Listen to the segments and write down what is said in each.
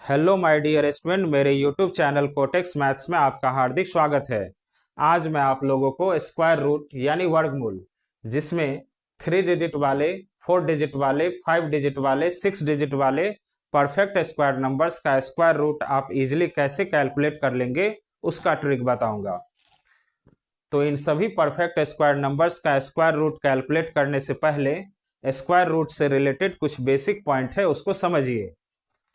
Hello my dear student, मेरे YouTube channel cortex maths में आपका हार्दिक स्वागत है। आज मैं आप लोगों को स्क्वायर रूट यानी वर्गमूल, जिसमें 3 डिजिट वाले, 4 डिजिट वाले, 5 डिजिट वाले, 6 डिजिट वाले परफेक्ट स्क्वायर नंबर्स का स्क्वायर रूट आप इजीली कैसे कैलकुलेट कर लेंगे उसका ट्रिक बताऊंगा। तो इन सभी परफेक्ट स्क्वायर नंबर्स का स्क्वायर रूट कैलकुलेट करने से पहले स्क्वायर रूट से रिलेटेड कुछ बेसिक पॉइंट है, उसको समझिए।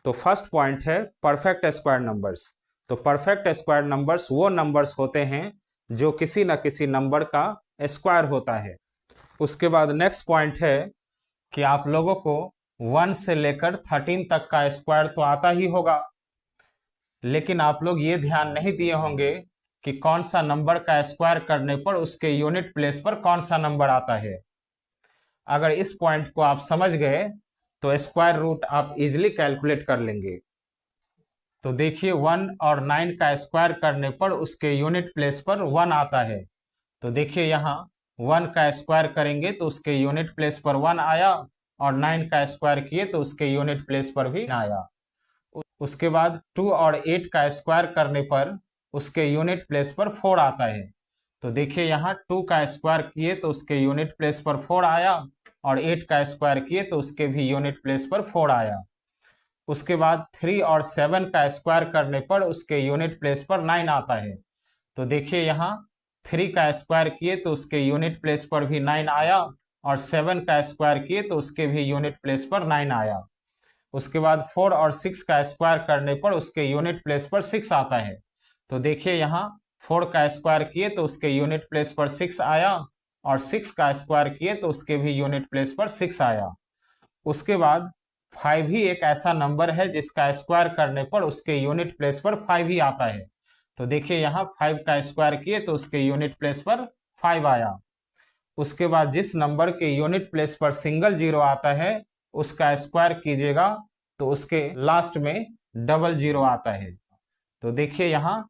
तो फर्स्ट पॉइंट है परफेक्ट स्क्वायर नंबर्स। तो परफेक्ट स्क्वायर नंबर्स वो नंबर्स होते हैं जो किसी न किसी नंबर का स्क्वायर होता है। उसके बाद नेक्स्ट पॉइंट है कि आप लोगों को 1 से लेकर 13 तक का स्क्वायर तो आता ही होगा, लेकिन आप लोग ये ध्यान नहीं दिए होंगे कि कौन सा नंबर का स्क्वायर करने पर उसके यूनिट प्लेस पर कौन सा नंबर आता है। अगर इस पॉइंट को आप समझ गए तो स्क्वायर रूट आप इजीली कैलकुलेट कर लेंगे। तो देखिए 1 और 9 का स्क्वायर करने पर उसके यूनिट प्लेस पर 1 आता है। तो देखिए यहाँ 1 का स्क्वायर करेंगे तो उसके यूनिट प्लेस पर 1 आया, और 9 का स्क्वायर किए तो उसके यूनिट प्लेस पर भी आया। उसके बाद 2 और 8 का स्क्वायर करने पर उसके यूनिट प्लेस पर 4 आता है। तो देखिए यहाँ 2 का स्क्वायर किए तो उसके यूनिट प्लेस पर 4 आया, और 8 का स्क्वायर किए तो उसके भी यूनिट प्लेस पर 4 आया। उसके बाद 3 और 7 का स्क्वायर करने पर उसके यूनिट प्लेस पर 9 आता है। तो देखिए यहाँ 3 का स्क्वायर किए तो उसके यूनिट प्लेस पर भी 9 आया, और 7 का स्क्वायर किए तो उसके भी यूनिट प्लेस पर 9 आया। उसके बाद 4 और 6 का स्क्वायर करने पर उसके यूनिट प्लेस पर 6 आता है। तो देखिए यहाँ 4 का स्क्वायर किए तो उसके यूनिट प्लेस पर 6 आया, और 6 का स्क्वायर किए तो उसके भी यूनिट प्लेस पर 6 आया। उसके बाद 5 ही एक ऐसा नंबर है जिसका स्क्वायर करने पर उसके यूनिट प्लेस पर 5 ही आता है। तो देखिए यहाँ 5 का स्क्वायर किए तो उसके यूनिट प्लेस पर 5 आया। उसके बाद जिस नंबर के यूनिट प्लेस पर सिंगल जीरो आता है उसका स्क्वायर कीजिएगा तो उसके लास्ट में डबल जीरो आता है। तो देखिए यहाँ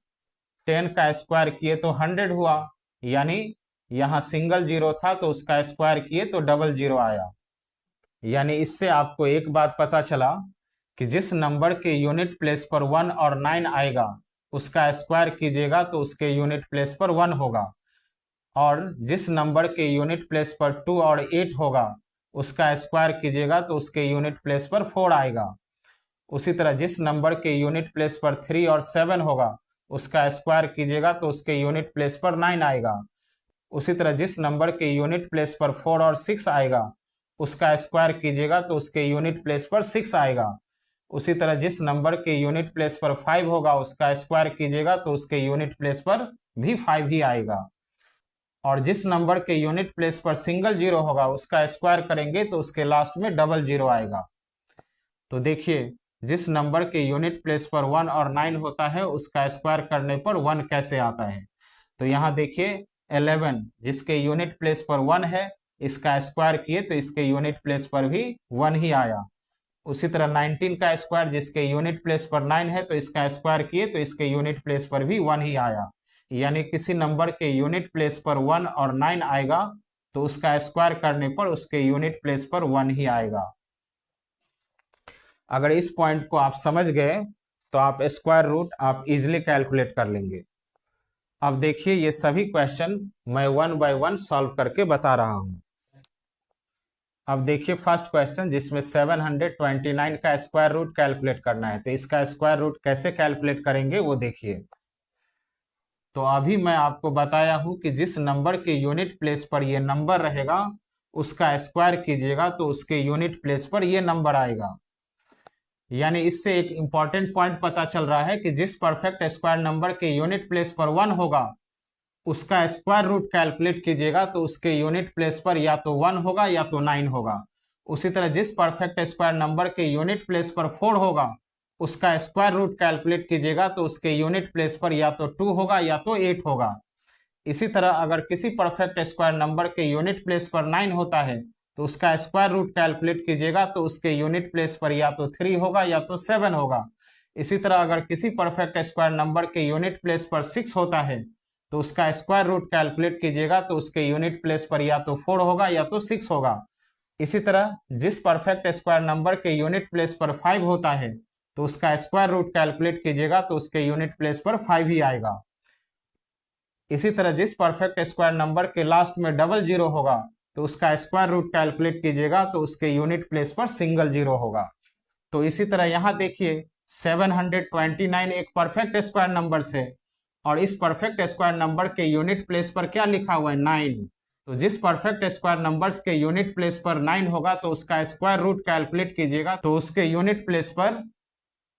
10 का स्क्वायर किए तो 100 हुआ, यानी यहाँ सिंगल जीरो था तो उसका स्क्वायर किए तो डबल जीरो आया। यानी इससे आपको एक बात पता चला कि जिस नंबर के यूनिट प्लेस पर 1 और 9 आएगा उसका स्क्वायर कीजिएगा तो उसके यूनिट प्लेस पर 1 होगा, और जिस नंबर के यूनिट प्लेस पर 2 और 8 होगा उसका स्क्वायर कीजिएगा तो उसके यूनिट प्लेस पर 4 आएगा। उसी तरह जिस नंबर के यूनिट प्लेस पर 3 और 7 होगा उसका स्क्वायर कीजिएगा तो उसके यूनिट प्लेस पर 9 आएगा। उसी तरह जिस नंबर के यूनिट प्लेस पर 4 और 6 आएगा उसका स्क्वायर कीजिएगा तो उसके यूनिट प्लेस पर 6 आएगा। उसी तरह जिस नंबर के यूनिट प्लेस पर 5 होगा उसका स्क्वायर कीजिएगा तो उसके यूनिट प्लेस पर भी 5 ही आएगा। और जिस नंबर के यूनिट प्लेस पर सिंगल जीरो होगा उसका स्क्वायर करेंगे तो उसके लास्ट में डबल जीरो आएगा। तो देखिए जिस नंबर के यूनिट प्लेस पर 1 और 9 होता है उसका स्क्वायर करने पर 1 कैसे आता है। तो यहाँ देखिए 11 जिसके यूनिट प्लेस पर 1 है, इसका स्क्वायर किए तो इसके यूनिट प्लेस पर भी 1 ही आया। उसी तरह 19 का स्क्वायर जिसके यूनिट प्लेस पर 9 है तो इसका स्क्वायर किए तो इसके यूनिट प्लेस पर भी 1 ही आया। यानी किसी नंबर के यूनिट प्लेस पर 1 और 9 आएगा तो उसका स्क्वायर करने पर उसके यूनिट प्लेस पर 1 ही आएगा। अगर इस पॉइंट को आप समझ गए तो आप स्क्वायर रूट आप इजिली कैलकुलेट कर लेंगे। अब देखिए ये सभी क्वेश्चन मैं 1 बाय 1 सॉल्व करके बता रहा हूं। अब देखिए फर्स्ट क्वेश्चन जिसमें 729 का स्क्वायर रूट कैलकुलेट करना है, तो इसका स्क्वायर रूट कैसे कैलकुलेट करेंगे वो देखिए। तो अभी मैं आपको बताया हूं कि जिस नंबर के यूनिट प्लेस पर ये नंबर रहेगा उसका स्क्वायर कीजिएगा तो उसके यूनिट प्लेस पर ये नंबर आएगा। यानी इससे एक इंपॉर्टेंट पॉइंट पता चल रहा है कि जिस परफेक्ट स्क्वायर नंबर के यूनिट प्लेस पर 1 होगा उसका स्क्वायर रूट कैलकुलेट कीजिएगा तो उसके यूनिट प्लेस पर या तो 1 होगा या तो 9 होगा। उसी तरह जिस परफेक्ट स्क्वायर नंबर के यूनिट प्लेस पर 4 होगा उसका स्क्वायर रूट कैलकुलेट कीजिएगा तो उसके यूनिट प्लेस पर या तो 2 होगा या तो 8 होगा। इसी तरह अगर किसी परफेक्ट स्क्वायर नंबर के यूनिट प्लेस पर 9 होता है तो उसका स्क्वायर रूट कैलकुलेट कीजिएगा तो उसके यूनिट प्लेस पर या तो 3 होगा या तो 7 होगा। इसी तरह अगर किसी परफेक्ट स्क्वायर नंबर के यूनिट प्लेस पर 6 होता है तो उसका स्क्वायर रूट कैलकुलेट कीजिएगा तो उसके यूनिट प्लेस पर या तो 4 होगा या तो 6 होगा। इसी तरह जिस परफेक्ट स्क्वायर नंबर के यूनिट प्लेस पर 5 होता है तो उसका स्क्वायर रूट कैलकुलेट कीजिएगा तो उसके यूनिट प्लेस पर 5 ही आएगा। इसी तरह जिस परफेक्ट स्क्वायर नंबर के लास्ट में डबल जीरो होगा तो उसका स्क्वायर रूट कैलकुलेट कीजिएगा तो उसके यूनिट प्लेस पर सिंगल जीरो होगा। तो इसी तरह यहाँ देखिए 729 एक परफेक्ट स्क्वायर नंबर से, और इस परफेक्ट स्क्वायर नंबर के यूनिट प्लेस पर क्या लिखा हुआ है 9। तो जिस परफेक्ट स्क्वायर नंबर्स के यूनिट प्लेस पर 9 होगा तो उसका स्क्वायर रूट कैलकुलेट कीजिएगा तो उसके यूनिट प्लेस पर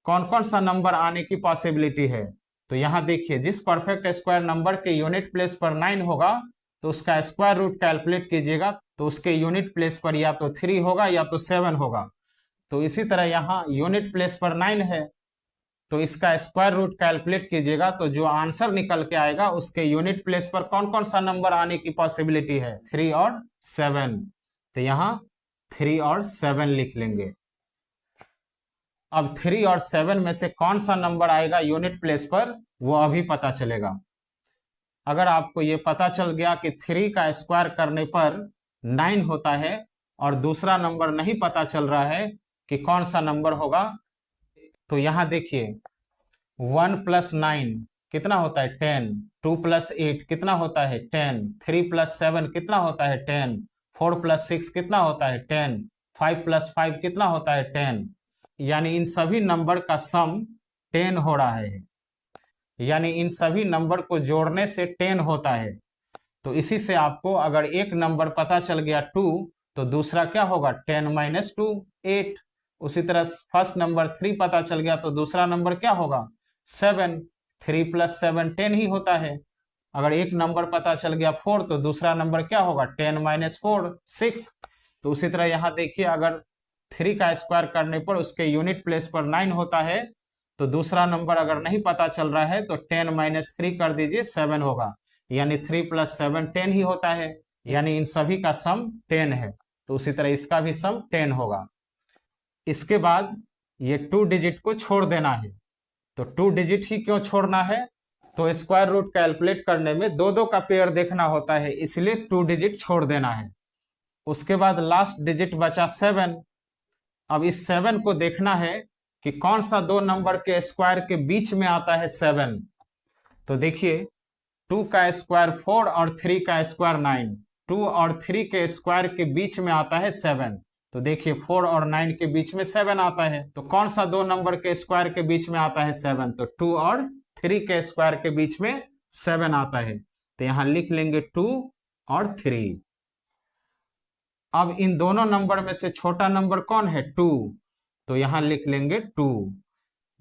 कौन कौन सा नंबर आने की पॉसिबिलिटी है। तो यहाँ देखिए जिस परफेक्ट स्क्वायर नंबर के यूनिट प्लेस पर 9 होगा तो उसका स्क्वायर रूट कैलकुलेट कीजिएगा तो उसके यूनिट प्लेस पर या तो 3 होगा या तो 7 होगा। तो इसी तरह यहाँ यूनिट प्लेस पर 9 है तो इसका स्क्वायर रूट कैलकुलेट कीजिएगा तो जो आंसर निकल के आएगा उसके यूनिट प्लेस पर कौन कौन सा नंबर आने की पॉसिबिलिटी है 3 और 7। तो यहाँ 3 और 7 लिख लेंगे। अब 3 और 7 में से कौन सा नंबर आएगा यूनिट प्लेस पर वो अभी पता चलेगा। अगर आपको ये पता चल गया कि 3 का स्क्वायर करने पर 9 होता है और दूसरा नंबर नहीं पता चल रहा है कि कौन सा नंबर होगा, तो यहाँ देखिए 1 + 9 कितना होता है 10, 2 + 8 कितना होता है 10, 3 + 7 कितना होता है 10, 4 + 6 कितना होता है 10, 5 + 5 कितना होता है 10। यानी इन सभी नंबर का सम 10 हो रहा है, यानी इन सभी नंबर को जोड़ने से 10 होता है। तो इसी से आपको अगर एक नंबर पता चल गया 2 तो दूसरा क्या होगा 10 - 2 8। उसी तरह फर्स्ट नंबर 3 पता चल गया तो दूसरा नंबर क्या होगा 7, 3 + 7 10 ही होता है। अगर एक नंबर पता चल गया 4 तो दूसरा नंबर क्या होगा 10 - 4 6। तो उसी तरह यहाँ देखिए अगर 3 का स्क्वायर करने पर उसके यूनिट प्लेस पर 9 होता है तो दूसरा नंबर अगर नहीं पता चल रहा है तो 10 - 3 कर दीजिए 7 होगा, यानी 3 + 7 10 ही होता है, यानी इन सभी का सम 10 है। तो उसी तरह इसका भी सम 10 होगा। इसके बाद ये 2 डिजिट को छोड़ देना है। तो 2 डिजिट ही क्यों छोड़ना है, तो स्क्वायर रूट कैलकुलेट करने में 2 का पेयर देखना होता है, इसलिए 2 डिजिट छोड़ देना है। उसके बाद लास्ट डिजिट बचा 7। अब इस 7 को देखना है कि कौन सा 2 नंबर के स्क्वायर के बीच में आता है 7। तो देखिए 2 का स्क्वायर 4 और 3 का स्क्वायर 9, 2 और 3 के स्क्वायर के बीच में आता है 7। तो देखिए 4 और 9 के बीच में 7 आता है, तो कौन सा 2 नंबर के स्क्वायर के बीच में आता है 7, तो 2 और 3 के स्क्वायर के बीच में 7 आता है। तो यहां लिख लेंगे 2 और 3। अब इन दोनों नंबर में से छोटा नंबर कौन है 2, तो यहां लिख लेंगे 2,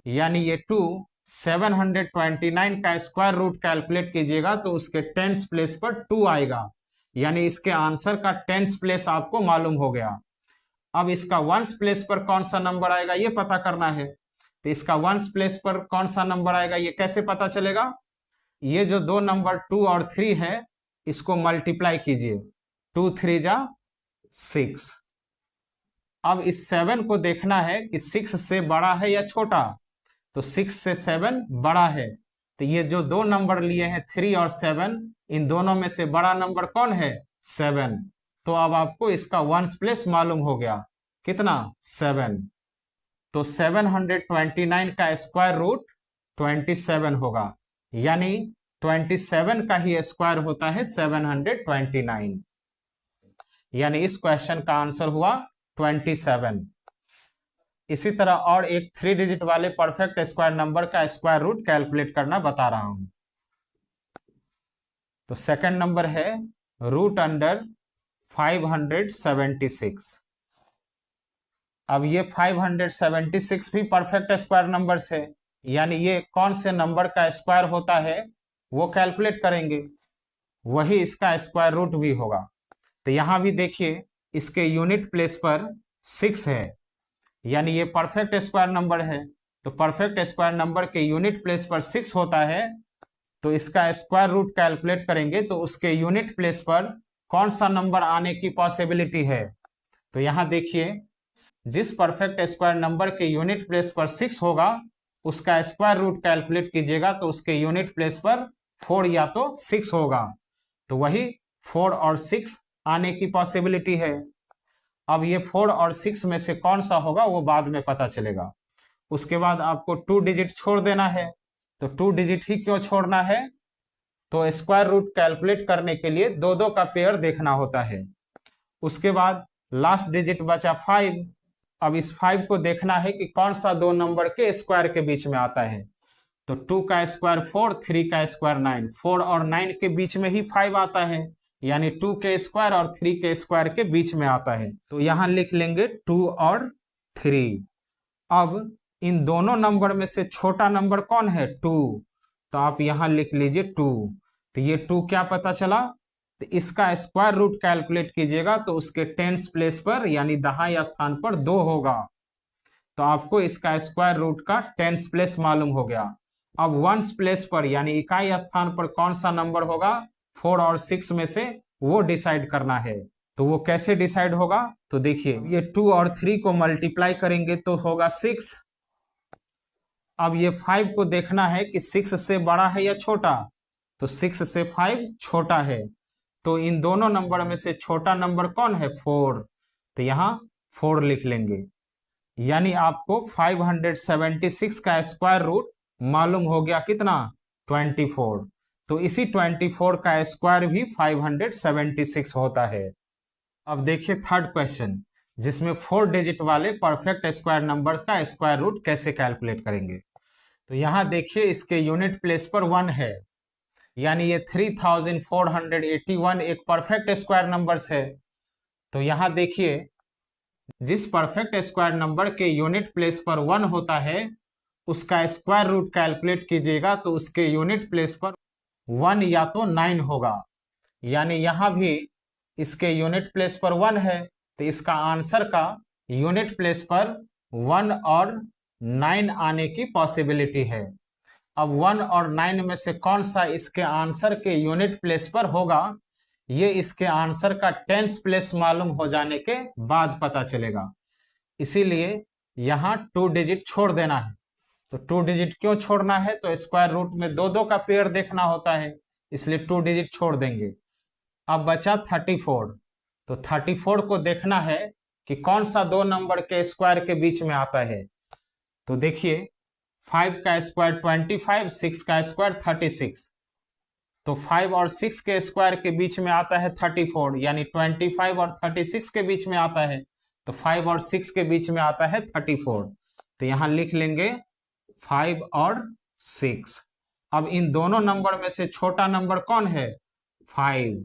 यानी ये 2 729 का स्क्वायर रूट कैलकुलेट कीजिएगा तो उसके टेंस प्लेस पर 2 आएगा, यानी इसके आंसर का टेंस प्लेस आपको मालूम हो गया। अब इसका वंस प्लेस पर कौन सा नंबर आएगा ये पता करना है। तो इसका वंस प्लेस पर कौन सा नंबर आएगा ये कैसे पता चलेगा, ये जो 2 नंबर 2 और 3 है इसको मल्टीप्लाई कीजिए, 2 3 जा 6। अब इस 7 को देखना है कि 6 से बड़ा है या छोटा, तो 6 से 7 बड़ा है। तो ये जो 2 नंबर लिए हैं 3 और 7, इन दोनों में से बड़ा नंबर कौन है 7। तो अब आपको इसका वंस प्लेस मालूम हो गया कितना 7। तो 729 का स्क्वायर रूट 27 होगा, यानी 27 का ही स्क्वायर होता है 729, यानी इस क्वेश्चन का आंसर हुआ 27। इसी तरह और एक 3 डिजिट वाले परफेक्ट स्क्वायर नंबर का स्क्वायर रूट कैलकुलेट करना बता रहा हूं। तो सेकंड नंबर है √576। अब ये 576 भी परफेक्ट स्क्वायर नंबर्स है, यानी ये कौन से नंबर का स्क्वायर होता है वो कैलकुलेट करेंगे, वही इसका स्क्वायर रूट भी होगा। तो यहां भी देखिए इसके यूनिट प्लेस पर 6 है, यानी ये परफेक्ट स्क्वायर नंबर है। तो परफेक्ट स्क्वायर नंबर के यूनिट प्लेस पर 6 होता है, तो इसका स्क्वायर रूट कैलकुलेट करेंगे तो उसके यूनिट प्लेस पर कौन सा नंबर आने की पॉसिबिलिटी है। तो यहां देखिए जिस परफेक्ट स्क्वायर नंबर के यूनिट प्लेस पर 6 होगा उसका स्क्वायर रूट कैलकुलेट कीजिएगा तो उसके यूनिट प्लेस पर 4 या तो 6 होगा, तो वही 4 और 6 आने की पॉसिबिलिटी है। अब ये 4 और 6 में से कौन सा होगा वो बाद में पता चलेगा। उसके बाद आपको 2 डिजिट छोड़ देना है। तो 2 डिजिट ही क्यों छोड़ना है? तो स्क्वायर रूट कैलकुलेट करने के लिए दो दो का पेयर देखना होता है। उसके बाद लास्ट डिजिट बचा 5। अब इस 5 को देखना है कि कौन सा दो नंबर के स्क्वायर के बीच में आता है। तो 2 का स्क्वायर 4, 3 का स्क्वायर 9, 4 और 9 के बीच में ही 5 आता है, यानी 2 के स्क्वायर और 3 के स्क्वायर के बीच में आता है। तो यहां लिख लेंगे 2 और 3। अब इन दोनों नंबर में से छोटा नंबर कौन है? 2। तो आप यहां लिख लीजिए 2। तो ये 2 क्या पता चला? तो इसका स्क्वायर रूट कैलकुलेट कीजिएगा तो उसके टेंस प्लेस पर यानी दहाई स्थान पर 2 होगा। तो आपको इसका स्क्वायर रूट का टेंस प्लेस मालूम हो गया। अब वंस प्लेस पर यानी इकाई स्थान पर कौन सा नंबर होगा 4 और 6 में से, वो डिसाइड करना है। तो वो कैसे डिसाइड होगा? तो देखिए, ये 2 और 3 को मल्टीप्लाई करेंगे तो होगा 6। अब ये 5 को देखना है कि 6 से बड़ा है या छोटा। तो 6 से 5 छोटा है। तो इन दोनों नंबर में से छोटा नंबर कौन है? 4। तो यहां 4 लिख लेंगे। यानी आपको 576 का स्क्वायर रूट मालूम हो गया कितना? 24। तो इसी 24 का स्क्वायर भी 576 होता है। अब देखिए थर्ड क्वेश्चन, जिसमें 4 डिजिट वाले परफेक्ट स्क्वायर नंबर का स्क्वायर रूट कैसे कैलकुलेट करेंगे। तो यहां देखिए इसके यूनिट प्लेस पर 1 है, यानी ये 3481 एक परफेक्ट स्क्वायर नंबर है। तो यहां देखिए जिस परफेक्ट स्क्वायर नंबर के यूनिट प्लेस पर 1 होता है उसका स्क्वायर रूट कैलकुलेट कीजिएगा तो उसके यूनिट प्लेस पर 1 या तो 9 होगा। यानी यहां भी इसके यूनिट प्लेस पर 1 है, तो इसका आंसर का यूनिट प्लेस पर 1 और 9 आने की पॉसिबिलिटी है। अब 1 और 9 में से कौन सा इसके आंसर के यूनिट प्लेस पर होगा, ये इसके आंसर का टेंस प्लेस मालूम हो जाने के बाद पता चलेगा। इसीलिए यहां 2 डिजिट छोड़ देना है। तो 2 डिजिट क्यों छोड़ना है? तो स्क्वायर रूट में दो दो का पेयर देखना होता है, इसलिए 2 डिजिट छोड़ देंगे। अब बचा 34। तो 34 को देखना है कि कौन सा दो नंबर के स्क्वायर के बीच में आता है। तो देखिए 5 का स्क्वायर 25, 6 का स्क्वायर 36। तो 5 और 6 के स्क्वायर के बीच में आता है 34, यानी 25 और 36 के बीच में आता है। तो 5 और 6 के बीच में आता है 34। तो यहां लिख लेंगे 5 और 6। अब इन दोनों नंबर में से छोटा नंबर कौन है? 5।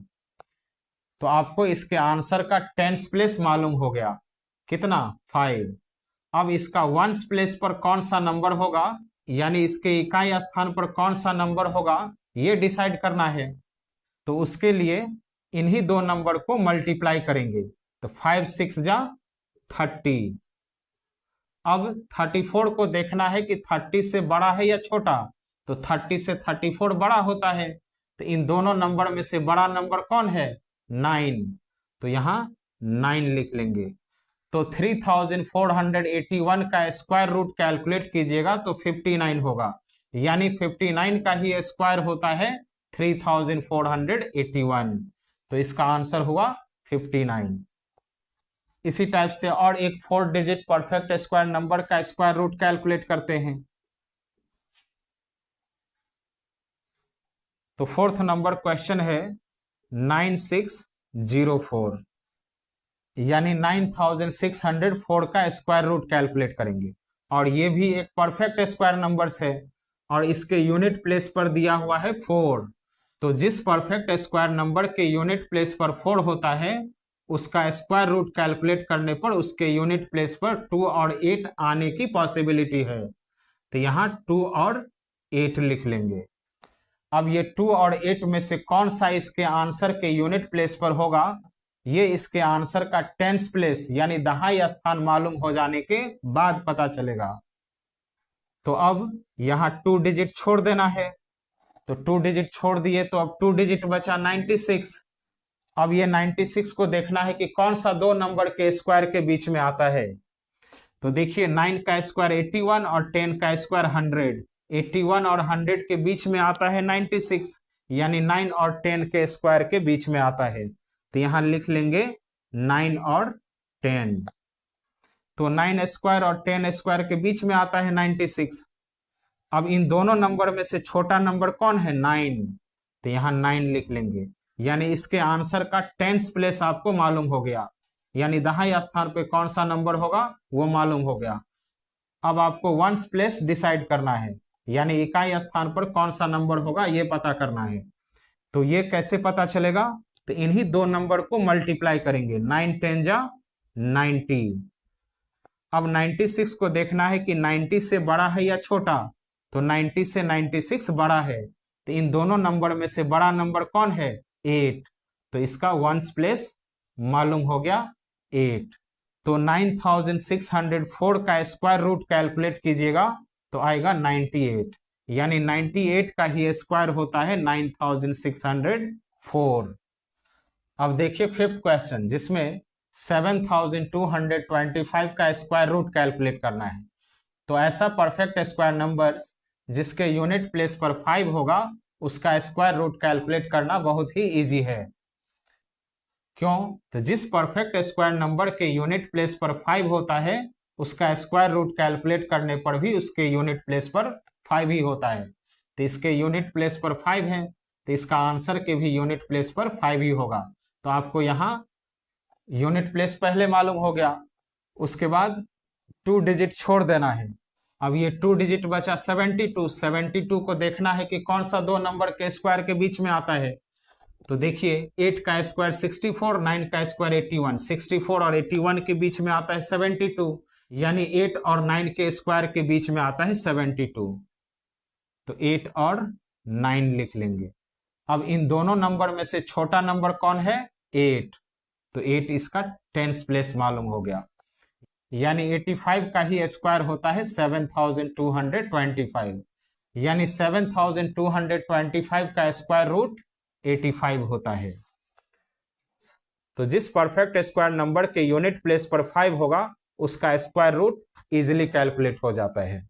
तो आपको इसके आंसर का टेंस प्लेस मालूम हो गया कितना? 5। अब इसका वंस प्लेस पर कौन सा नंबर होगा, यानी इसके इकाई स्थान पर कौन सा नंबर होगा, ये डिसाइड करना है। तो उसके लिए इन्हीं दो नंबर को मल्टीप्लाई करेंगे। तो 5 6 जा 30। अब 34 को देखना है कि 30 से बड़ा है या छोटा। तो 30 से 34 बड़ा होता है। तो इन दोनों नंबर में से बड़ा नंबर कौन है? 9। तो यहां 9 लिख लेंगे। तो 3481 का स्क्वायर रूट कैलकुलेट कीजिएगा तो 59 होगा, यानी 59 का ही स्क्वायर होता है 3481। तो इसका आंसर हुआ 59। इसी टाइप से और एक 4 डिजिट परफेक्ट स्क्वायर नंबर का स्क्वायर रूट कैलकुलेट करते हैं। तो फोर्थ नंबर क्वेश्चन है 9604, यानी 9604 का स्क्वायर रूट कैलकुलेट करेंगे। और ये भी एक परफेक्ट स्क्वायर नंबर है और इसके यूनिट प्लेस पर दिया हुआ है 4। तो जिस परफेक्ट स्क्वायर नंबर के यूनिट प्लेस पर 4 होता है उसका स्क्वायर रूट कैलकुलेट करने पर उसके यूनिट प्लेस पर 2 और 8 आने की पॉसिबिलिटी है। तो यहां 2 और 8 लिख लेंगे। अब ये 2 और 8 में से कौन सा इसके आंसर के यूनिट प्लेस पर होगा, ये इसके आंसर का टेंस प्लेस यानी दहाई स्थान मालूम हो जाने के बाद पता चलेगा। तो अब यहां 2 डिजिट छोड़ देना है। तो 2 डिजिट छोड़ दिए तो अब 2 डिजिट बचा 96। अब ये 96 को देखना है कि कौन सा दो नंबर के स्क्वायर के बीच में आता है। तो देखिए 9 का स्क्वायर 81 और 10 का स्क्वायर 100। 81 और 100 के बीच में आता है 96, यानी 9 और 10 के स्क्वायर के बीच में आता है। तो यहां लिख लेंगे 9 और 10। तो 9 स्क्वायर और 10 स्क्वायर के बीच में आता है 96। अब इन दोनों नंबर में से छोटा नंबर कौन है? 9। तो यहाँ 9 लिख लेंगे, यानी इसके आंसर का 10th प्लेस आपको मालूम हो गया, यानी दहाई स्थान पे कौन सा नंबर होगा वो मालूम हो गया। अब आपको 1st प्लेस डिसाइड करना है, यानी इकाई स्थान पर कौन सा नंबर होगा ये पता करना है। तो ये कैसे पता चलेगा? तो इन्हीं दो नंबर को मल्टीप्लाई करेंगे, 9 10 जा 90। अब 96 को देखना है कि 90 से बड़ा है या छोटा, तो 90 से 96 बड़ा है, तो इन दोनों नंबर में से बड़ा नंबर कौन है? 8। तो इसका 1st प्लेस मालूम हो गया 8। तो 9604 का स्क्वायर रूट कैलकुलेट कीजिएगा तो आएगा 98, यानी 98 का ही स्क्वायर होता है 9604। अब देखिए 5th क्वेश्चन, जिसमें 7225 का स्क्वायर रूट कैलकुलेट करना है। तो ऐसा परफेक्ट स्क्वायर नंबर्स जिसके यूनिट प्लेस पर 5 होगा उसका स्क्वायर रूट कैलकुलेट करना बहुत ही इजी है। क्यों? तो जिस परफेक्ट स्क्वायर नंबर के यूनिट प्लेस पर 5 होता है उसका स्क्वायर रूट कैलकुलेट करने पर भी उसके यूनिट प्लेस पर 5 ही होता है। तो इसके यूनिट प्लेस पर 5 है, तो इसका आंसर के भी यूनिट प्लेस पर 5 ही होगा। तो आपको यहाँ यूनिट प्लेस पहले मालूम हो गया, उसके बाद 2 डिजिट छोड़ देना है। अब ये 2 डिजिट बचा 72 को देखना है कि कौन सा दो नंबर के स्क्वायर के बीच में आता है। तो देखिए 8 का स्क्वायर 64, 9 का स्क्वायर 81, 64 और 81 के बीच में आता है 72, यानी 8 और 9 के स्क्वायर के बीच में आता है 72। तो 8 और 9 लिख लेंगे। अब इन दोनों नंबर में से छोटा नंबर कौन है? 8। तो 8 इसका 10th प्लेस मालूम हो गया, यानी 85 का ही स्क्वायर होता है 7225, यानी 7225 का स्क्वायर रूट 85 होता है। तो जिस परफेक्ट स्क्वायर नंबर के यूनिट प्लेस पर 5 होगा उसका स्क्वायर रूट इजीली कैलकुलेट हो जाता है।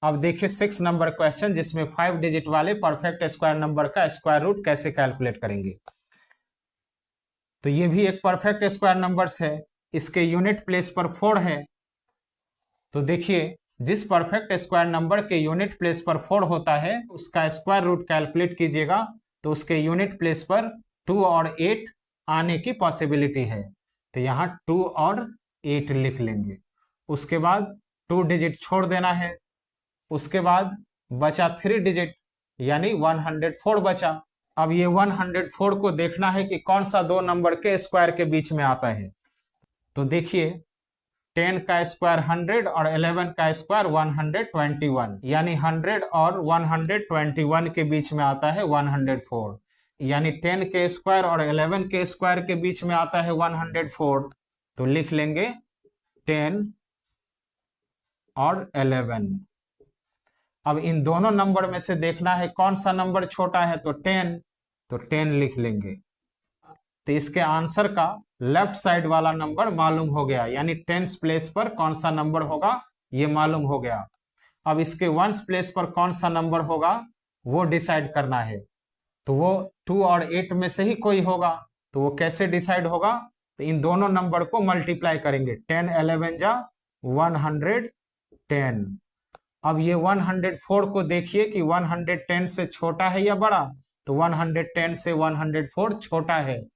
अब देखिए 6 नंबर क्वेश्चन, जिसमें 5 डिजिट वाले परफेक्ट स्क्वायर नंबर का स्क्वायर रूट कैसे कैलकुलेट करेंगे। तो ये भी एक परफेक्ट स्क्वायर नंबर्स है, इसके यूनिट प्लेस पर 4 है। तो देखिए जिस परफेक्ट स्क्वायर नंबर के यूनिट प्लेस पर 4 होता है उसका स्क्वायर रूट कैलकुलेट कीजिएगा तो उसके यूनिट प्लेस पर 2 और 8 आने की पॉसिबिलिटी है। तो यहाँ 2 और 8 लिख लेंगे, उसके बाद 2 डिजिट छोड़ देना है, उसके बाद बचा 3 डिजिट यानी 104 बचा। अब ये 104 को देखना है कि कौन सा दो नंबर के स्क्वायर के बीच में आता है। तो देखिए 10 का स्क्वायर 100 और 11 का स्क्वायर 121, यानी 100 और 121 के बीच में आता है 104, यानी 10 के स्क्वायर और 11 के स्क्वायर के बीच में आता है 104। तो लिख लेंगे 10 और 11। अब इन दोनों नंबर में से देखना है कौन सा नंबर छोटा है, तो 10, तो 10 लिख लेंगे। तो इसके आंसर का लेफ्ट साइड वाला नंबर मालूम हो गया, यानी 10th प्लेस पर कौन सा नंबर होगा ये मालूम हो गया। अब इसके 1st प्लेस पर कौन सा नंबर होगा वो डिसाइड करना है। तो वो 2 और 8 में से ही कोई होगा। तो वो कैसे डिसाइड होगा? तो इन दोनों नंबर को मल्टीप्लाई करेंगे, 10 11 जा 110। अब ये 104 को देखिए कि 110 से छोटा है या बड़ा, तो 110 से 104 छोटा है।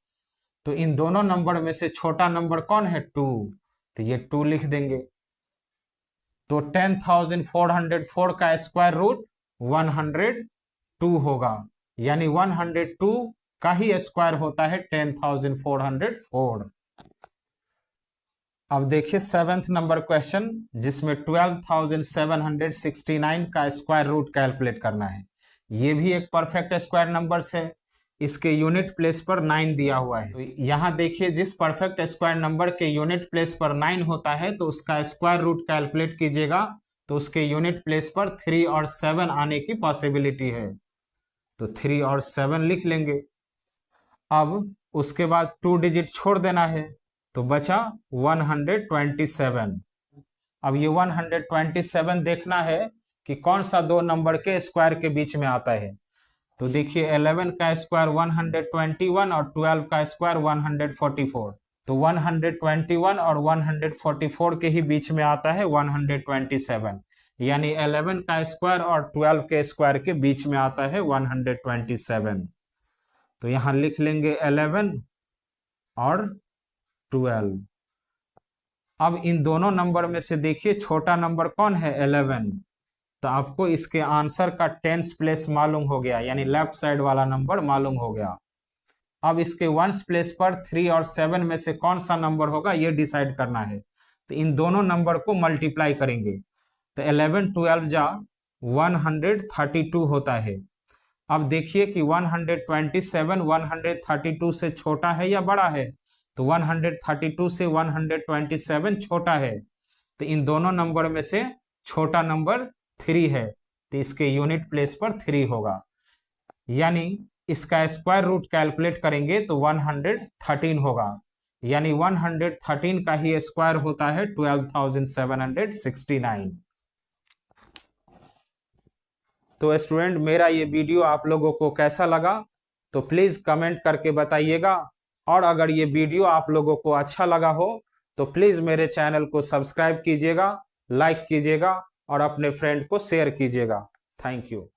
तो इन दोनों नंबर में से छोटा नंबर कौन है? 2। तो ये 2 लिख देंगे। तो 10,404 का स्क्वायर रूट 102 होगा, यानी 102 का ही स्क्वायर होता है 10,404। अब देखिए 7th नंबर क्वेश्चन, जिसमें 12,769 का स्क्वायर रूट कैलकुलेट करना है। ये भी एक परफेक्ट स्क्वायर नंबर्स है, इसके यूनिट प्लेस पर 9 दिया हुआ है। तो यहाँ देखिए जिस परफेक्ट स्क्वायर नंबर के यूनिट प्लेस पर 9 होता है तो उसका स्क्वायर रूट कैलकुलेट कीजिएगा तो उसके यूनिट प्लेस पर 3 और 7 आने की पॉसिबिलिटी है। तो 3 और 7 लिख लेंगे। अब उसके बाद 2 डिजिट छोड़ देना है, तो बचा 127। अब ये 127 देखना है कि कौन सा दो नंबर के स्क्वायर के बीच में आता है। तो देखिए 11 का स्क्वायर 121 और 12 का स्क्वायर 144, तो 121 और 144 के ही बीच में आता है 127, यानी 11 का स्क्वायर और 12 के स्क्वायर के बीच में आता है 127। तो यहां लिख लेंगे 11 और 12। अब इन दोनों नंबर में से देखिए छोटा नंबर कौन है, 11। तो आपको इसके आंसर का टेंस प्लेस मालूम हो गया, यानी लेफ्ट साइड वाला नंबर मालूम हो गया। अब इसके वंस प्लेस पर 3 और 7 में से कौन सा नंबर होगा ये डिसाइड करना है। तो इन दोनों नंबर को मल्टीप्लाई करेंगे, तो 11 12 जा 132 होता है। अब देखिए कि 127 132 से छोटा है या बड़ा है, तो 132 से 127 छोटा है। तो इन दोनों नंबर में से छोटा नंबर 3 है, तो इसके यूनिट प्लेस पर 3 होगा। यानी इसका स्क्वायर रूट कैलकुलेट करेंगे तो 113 होगा, यानी 113 का ही स्क्वायर होता है 12,769। तो स्टूडेंट, मेरा ये वीडियो आप लोगों को कैसा लगा तो प्लीज कमेंट करके बताइएगा, और अगर ये वीडियो आप लोगों को अच्छा लगा हो तो प्लीज मेरे चैनल को सब्सक्राइब कीजिएगा, लाइक कीजिएगा और अपने फ्रेंड को शेयर कीजिएगा। Thank you.